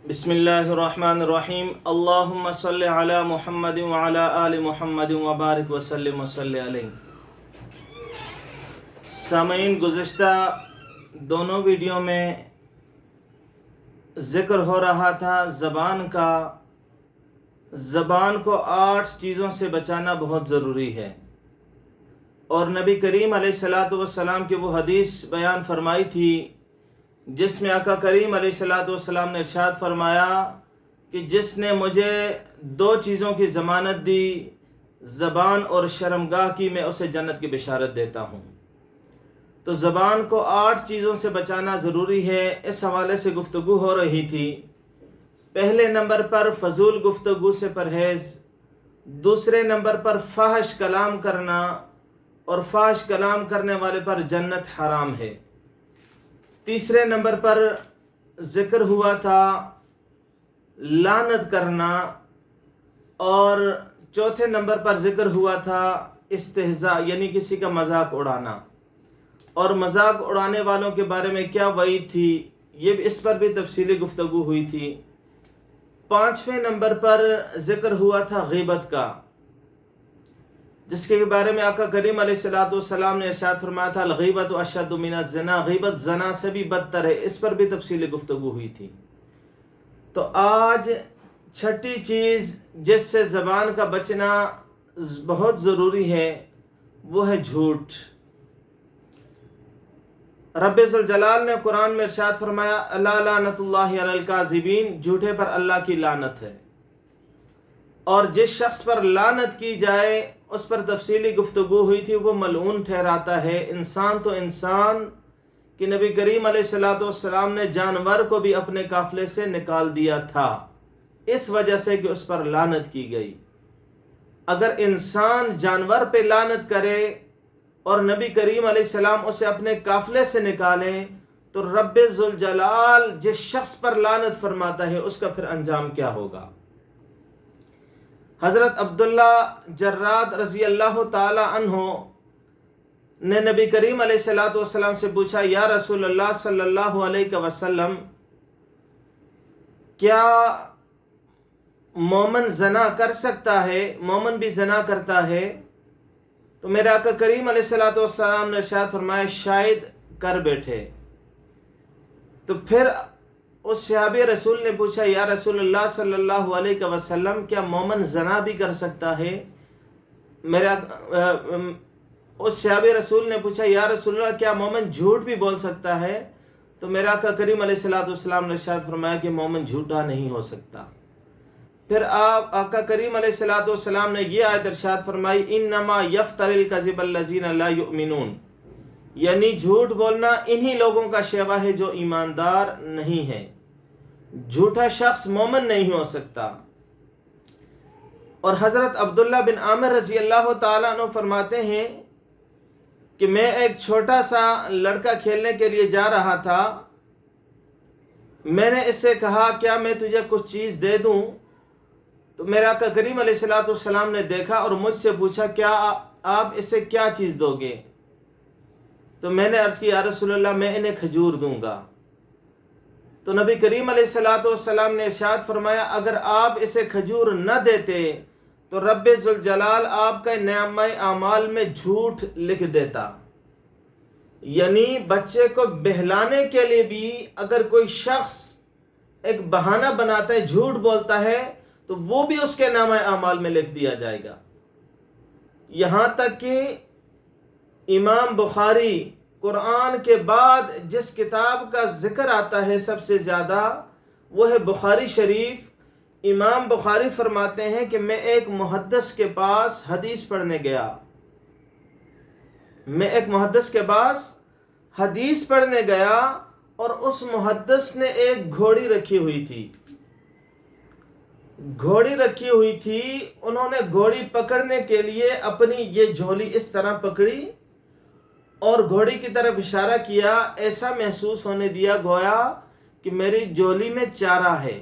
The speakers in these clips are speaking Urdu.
بسم اللہ الرحمن الرحیم اللہم صلی علی محمد وعلی آل محمد وبارک وسلم وصلی علیہ۔ سامعین، گزشتہ دونوں ویڈیو میں ذکر ہو رہا تھا زبان کا۔ زبان کو 8 چیزوں سے بچانا بہت ضروری ہے، اور نبی کریم علیہ الصلاۃ والسلام کی وہ حدیث بیان فرمائی تھی جس میں آقا کریم علیہ الصلاۃ والسلام نے ارشاد فرمایا کہ جس نے مجھے 2 چیزوں کی ضمانت دی، زبان اور شرمگاہ کی، میں اسے جنت کی بشارت دیتا ہوں۔ تو زبان کو 8 چیزوں سے بچانا ضروری ہے۔ اس حوالے سے گفتگو ہو رہی تھی۔ پہلے نمبر پر فضول گفتگو سے پرہیز، دوسرے نمبر پر فحش کلام کرنا، اور فحش کلام کرنے والے پر جنت حرام ہے۔ تیسرے نمبر پر ذکر ہوا تھا لعنت کرنا، اور چوتھے نمبر پر ذکر ہوا تھا استہزاء، یعنی کسی کا مذاق اڑانا، اور مذاق اڑانے والوں کے بارے میں کیا وعید تھی، اس پر بھی تفصیلی گفتگو ہوئی تھی۔ 5ویں نمبر پر ذکر ہوا تھا غیبت کا، جس کے بارے میں آقا کریم علیہ الصلوۃ والسلام نے ارشاد فرمایا تھا الغیبۃ اشد من الزنا، غیبت زنا سے بھی بدتر ہے۔ اس پر بھی تفصیلی گفتگو ہوئی تھی۔ تو آج 6ٹھی چیز جس سے زبان کا بچنا بہت ضروری ہے وہ ہے جھوٹ۔ رب ذوالجلال نے قرآن میں ارشاد فرمایا الا لعنۃ اللہ علی الکاذبین، جھوٹے پر اللہ کی لعنت ہے۔ اور جس شخص پر لعنت کی جائے اس پر تفصیلی گفتگو ہوئی تھی، وہ ملعون ٹھہراتا ہے۔ انسان تو انسان کہ نبی کریم علیہ الصلوۃ والسلام نے جانور کو بھی اپنے قافلے سے نکال دیا تھا، اس وجہ سے کہ اس پر لعنت کی گئی۔ اگر انسان جانور پہ لعنت کرے اور نبی کریم علیہ السلام اسے اپنے قافلے سے نکالیں، تو رب ذوالجلال جس شخص پر لعنت فرماتا ہے اس کا پھر انجام کیا ہوگا۔ حضرت عبداللہ جراد رضی اللہ تعالی عنہ نے نبی کریم علیہ الصلوۃ والسلام سے پوچھا یا رسول اللہ صلی اللہ علیہ وسلم، کیا مومن زنا کر سکتا ہے؟ مومن بھی زنا کرتا ہے؟ تو میرے آقا کریم علیہ الصلوۃ والسلام نے ارشاد فرمایا شاید کر بیٹھے۔ تو پھر اس صحابی رسول نے پوچھا یا رسول اللہ صلی اللہ علیہ وسلم، کیا مومن زنا بھی کر سکتا ہے؟ اس صحابی رسول نے پوچھا یا رسول اللہ، کیا مومن جھوٹ بھی بول سکتا ہے؟ تو میرا آقا کریم علیہ الصلوۃ والسلام نے ارشاد فرمایا کہ مومن جھوٹا نہیں ہو سکتا۔ پھر آقا کریم علیہ الصلوۃ والسلام نے یہ آیت ارشاد فرمائی انما یفتر الکذب الذین لا یؤمنون، یعنی جھوٹ بولنا انہی لوگوں کا شیوا ہے جو ایماندار نہیں ہے۔ جھوٹا شخص مومن نہیں ہو سکتا۔ اور حضرت عبداللہ بن عامر رضی اللہ تعالیٰ عنہ فرماتے ہیں کہ میں ایک چھوٹا سا لڑکا کھیلنے کے لیے جا رہا تھا، میں نے اس سے کہا کیا میں تجھے کچھ چیز دے دوں؟ تو میرا آقا کریم علیہ الصلوۃ والسلام نے دیکھا اور مجھ سے پوچھا کیا آپ اسے کیا چیز دو گے؟ تو میں نے عرض کی یا رسول اللہ میں انہیں کھجور دوں گا۔ تو نبی کریم علیہ الصلوۃ والسلام نے ارشاد فرمایا اگر آپ اسے کھجور نہ دیتے تو رب ذوالجلال آپ کا نامہ اعمال میں جھوٹ لکھ دیتا۔ یعنی بچے کو بہلانے کے لیے بھی اگر کوئی شخص ایک بہانہ بناتا ہے، جھوٹ بولتا ہے، تو وہ بھی اس کے نامہ اعمال میں لکھ دیا جائے گا۔ یہاں تک کہ امام بخاری قرآن کے بعد جس کتاب کا ذکر آتا ہے سب سے زیادہ وہ ہے بخاری شریف۔ امام بخاری فرماتے ہیں کہ میں ایک محدث کے پاس حدیث پڑھنے گیا، اور اس محدث نے ایک گھوڑی رکھی ہوئی تھی۔ انہوں نے گھوڑی پکڑنے کے لیے اپنی یہ جھولی اس طرح پکڑی اور گھوڑی کی طرف اشارہ کیا، ایسا محسوس ہونے دیا گویا کہ میری جھولی میں چارہ ہے۔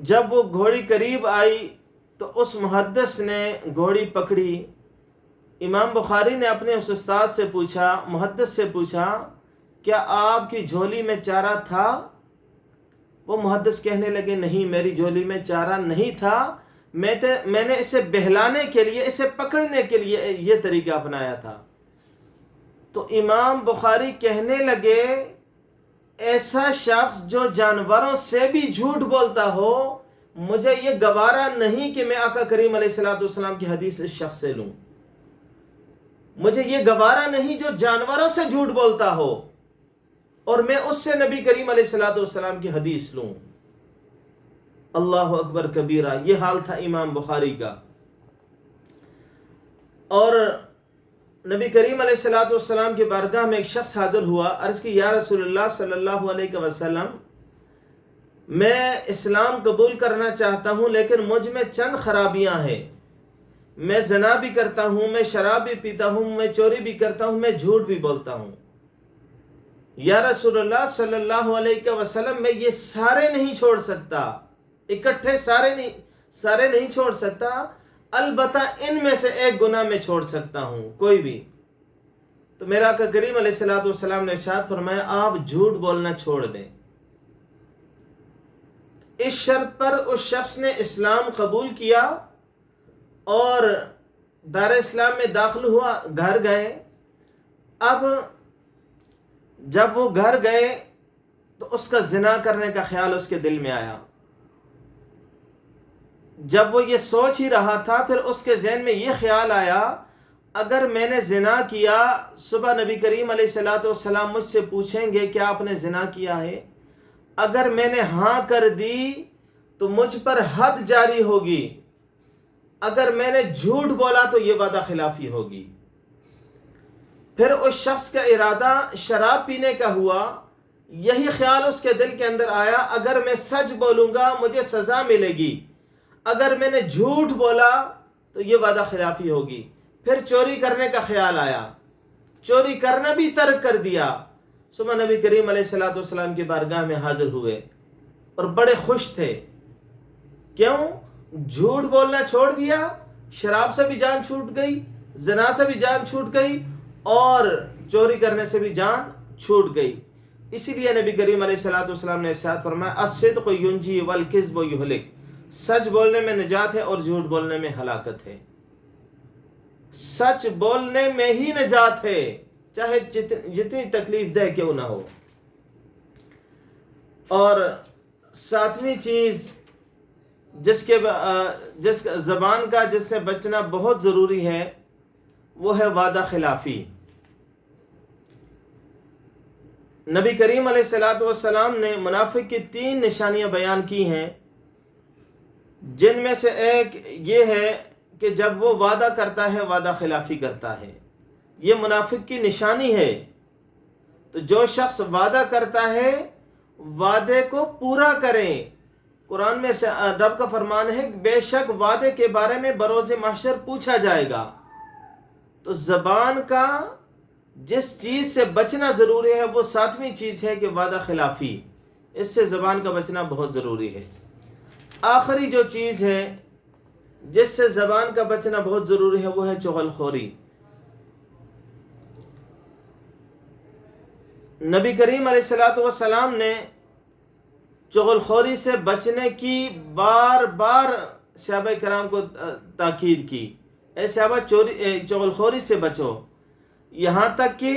جب وہ گھوڑی قریب آئی تو اس محدث نے گھوڑی پکڑی۔ امام بخاری نے اپنے اس استاد سے محدث سے پوچھا کیا آپ کی جھولی میں چارہ تھا؟ وہ محدث کہنے لگے نہیں، میری جھولی میں چارہ نہیں تھا، میں نے اسے بہلانے کے لیے، اسے پکڑنے کے لیے یہ طریقہ اپنایا تھا۔ تو امام بخاری کہنے لگے ایسا شخص جو جانوروں سے بھی جھوٹ بولتا ہو، مجھے یہ گوارا نہیں کہ میں آقا کریم علیہ السلام کی حدیث اس شخص سے لوں۔ مجھے یہ گوارا نہیں جو جانوروں سے جھوٹ بولتا ہو اور میں اس سے نبی کریم علیہ السلام کی حدیث لوں۔ اللہ اکبر کبیرہ، یہ حال تھا امام بخاری کا۔ اور نبی کریم علیہ السلام کی بارگاہ میں ایک شخص حاضر ہوا، عرض کی یا رسول اللہ صلی اللہ علیہ وسلم، میں اسلام قبول کرنا چاہتا ہوں لیکن مجھ میں چند خرابیاں ہیں، میں زنا بھی کرتا ہوں، میں شراب بھی پیتا ہوں، میں چوری بھی کرتا ہوں، میں جھوٹ بھی بولتا ہوں۔ یا رسول اللہ صلی اللہ علیہ وسلم، میں یہ سارے نہیں چھوڑ سکتا، اکٹھے سارے نہیں چھوڑ سکتا، البتہ ان میں سے ایک گناہ میں چھوڑ سکتا ہوں، کوئی بھی۔ تو میرا آقا کریم علیہ السلام نے ارشاد فرمایا آپ جھوٹ بولنا چھوڑ دیں۔ اس شرط پر اس شخص نے اسلام قبول کیا اور دار اسلام میں داخل ہوا، گھر گئے۔ اب جب وہ گھر گئے تو اس کا زنا کرنے کا خیال اس کے دل میں آیا۔ جب وہ یہ سوچ ہی رہا تھا، پھر اس کے ذہن میں یہ خیال آیا اگر میں نے زنا کیا، صبح نبی کریم علیہ السلام مجھ سے پوچھیں گے کہ آپ نے زنا کیا ہے، اگر میں نے ہاں کر دی تو مجھ پر حد جاری ہوگی، اگر میں نے جھوٹ بولا تو یہ وعدہ خلافی ہوگی۔ پھر اس شخص کا ارادہ شراب پینے کا ہوا، یہی خیال اس کے دل کے اندر آیا اگر میں سچ بولوں گا مجھے سزا ملے گی، اگر میں نے جھوٹ بولا تو یہ وعدہ خلافی ہوگی۔ پھر چوری کرنے کا خیال آیا، چوری کرنا بھی ترک کر دیا۔ صبح نبی کریم علیہ السلام کی بارگاہ میں حاضر ہوئے اور بڑے خوش تھے۔ کیوں؟ جھوٹ بولنا چھوڑ دیا، شراب سے بھی جان چھوٹ گئی، زنا سے بھی جان چھوٹ گئی اور چوری کرنے سے بھی جان چھوٹ گئی۔ اسی لیے نبی کریم علیہ السلام نے ارشاد فرمایا الصدق ینجی والکذب یہلک، سچ بولنے میں نجات ہے اور جھوٹ بولنے میں ہلاکت ہے۔ سچ بولنے میں ہی نجات ہے، چاہے جتنی تکلیف دہ کیوں نہ ہو۔ اور ساتویں چیز جس زبان کا جس سے بچنا بہت ضروری ہے وہ ہے وعدہ خلافی۔ نبی کریم علیہ السلام نے منافق کی 3 نشانیاں بیان کی ہیں، جن میں سے ایک یہ ہے کہ جب وہ وعدہ کرتا ہے وعدہ خلافی کرتا ہے، یہ منافق کی نشانی ہے۔ تو جو شخص وعدہ کرتا ہے وعدے کو پورا کریں۔ قرآن میں رب کا فرمان ہے بے شک وعدے کے بارے میں بروز محشر پوچھا جائے گا۔ تو زبان کا جس چیز سے بچنا ضروری ہے وہ 7ویں چیز ہے کہ وعدہ خلافی، اس سے زبان کا بچنا بہت ضروری ہے۔ آخری جو چیز ہے جس سے زبان کا بچنا بہت ضروری ہے وہ ہے چغل خوری۔ نبی کریم علیہ السلام نے چغل خوری سے بچنے کی بار بار صحابہ کرام کو تاکید کی، اے صحابہ چغل خوری سے بچو، یہاں تک کہ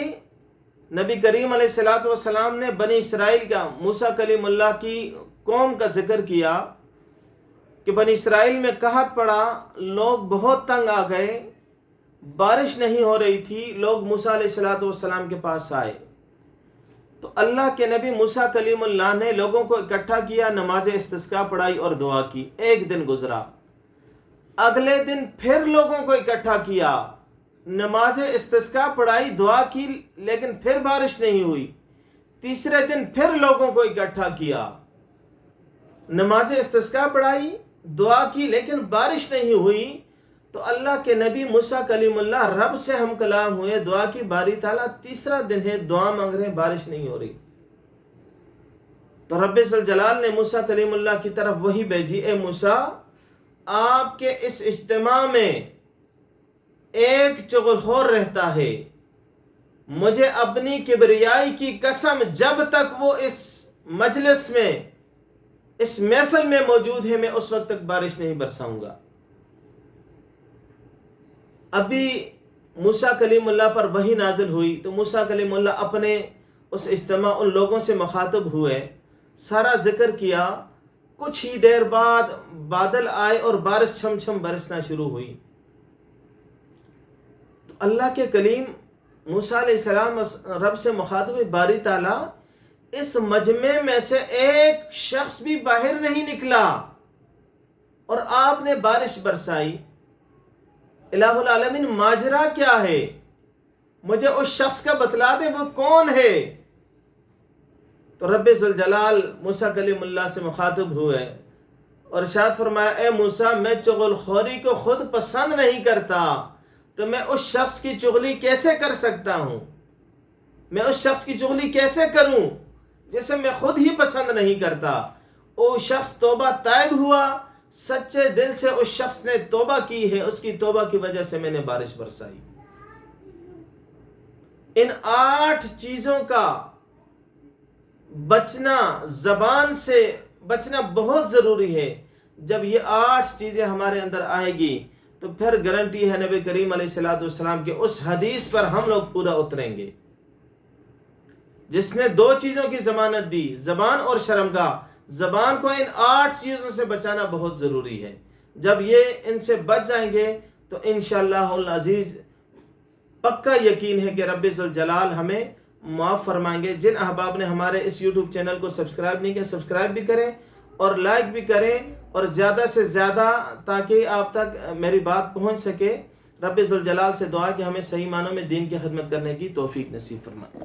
نبی کریم علیہ السلام نے بنی اسرائیل کا، موسیٰ کلیم اللہ کی قوم کا ذکر کیا کہ بنی اسرائیل میں قحط پڑا، لوگ بہت تنگ آ گئے، بارش نہیں ہو رہی تھی، لوگ موسیٰ علیہ السلام کے پاس آئے تو اللہ کے نبی موسیٰ کلیم اللہ نے لوگوں کو اکٹھا کیا، نماز استسقاء پڑھائی اور دعا کی۔ ایک دن گزرا، اگلے دن پھر لوگوں کو اکٹھا کیا، نماز استسقاء پڑھائی دعا کی، لیکن پھر بارش نہیں ہوئی۔ تیسرے دن پھر لوگوں کو اکٹھا کیا، نماز استسقاء پڑھائی دعا کی، لیکن بارش نہیں ہوئی۔ تو اللہ کے نبی موسیٰ کلیم اللہ رب سے ہم کلام ہوئے، دعا کی، باری تعالیٰ تیسرا دن ہے، دعا مانگ رہے ہیں، بارش نہیں ہو رہی۔ تو رب ذوالجلال نے موسیٰ کلیم اللہ کی طرف وحی بھیجی، اے موسیٰ آپ کے اس اجتماع میں ایک چغلخور رہتا ہے، مجھے اپنی کبریائی کی قسم جب تک وہ اس مجلس میں اس محفل میں موجود ہے، میں اس وقت تک بارش نہیں برساؤں گا۔ ابھی موسیٰ کلیم اللہ پر وحی نازل ہوئی تو موسیٰ کلیم اللہ اپنے اس اجتماع ان لوگوں سے مخاطب ہوئے، سارا ذکر کیا، کچھ ہی دیر بعد بادل آئے اور بارش چھم چھم برسنا شروع ہوئی۔ تو اللہ کے کلیم موسیٰ علیہ السلام رب سے مخاطب ہوئے، باری تعالیٰ اس مجمع میں سے ایک شخص بھی باہر نہیں نکلا اور آپ نے بارش برسائی، الہ العالمین ماجرا کیا ہے؟ مجھے اس شخص کا بتلا دے، وہ کون ہے؟ تو رب ذوالجلال موسیٰ کلیم اللہ سے مخاطب ہوئے اور ارشاد فرمایا، اے موسیٰ، میں چغل خوری کو خود پسند نہیں کرتا، تو میں اس شخص کی چغلی کیسے کر سکتا ہوں؟ میں اس شخص کی چغلی کیسے کروں جسے میں خود ہی پسند نہیں کرتا؟ وہ شخص توبہ طائب ہوا، سچے دل سے اس شخص نے توبہ کی ہے، اس کی توبہ کی وجہ سے میں نے بارش برسائی۔ ان 8 چیزوں کا بچنا، زبان سے بچنا بہت ضروری ہے۔ جب یہ 8 چیزیں ہمارے اندر آئیں گی تو پھر گارنٹی ہے نبی کریم علیہ السلام کے اس حدیث پر ہم لوگ پورا اتریں گے جس نے 2 چیزوں کی ضمانت دی، زبان اور شرمگاہ۔ زبان کو ان 8 چیزوں سے بچانا بہت ضروری ہے۔ جب یہ ان سے بچ جائیں گے تو انشاءاللہ العزیز پکا یقین ہے کہ رب ذوالجلال ہمیں معاف فرمائیں گے۔ جن احباب نے ہمارے اس یوٹیوب چینل کو سبسکرائب نہیں کیا، سبسکرائب بھی کریں اور لائک بھی کریں، اور زیادہ سے زیادہ تاکہ آپ تک میری بات پہنچ سکے۔ رب ذوالجلال سے دعا کہ ہمیں صحیح معنوں میں دین کی خدمت کرنے کی توفیق نصیب فرمائے۔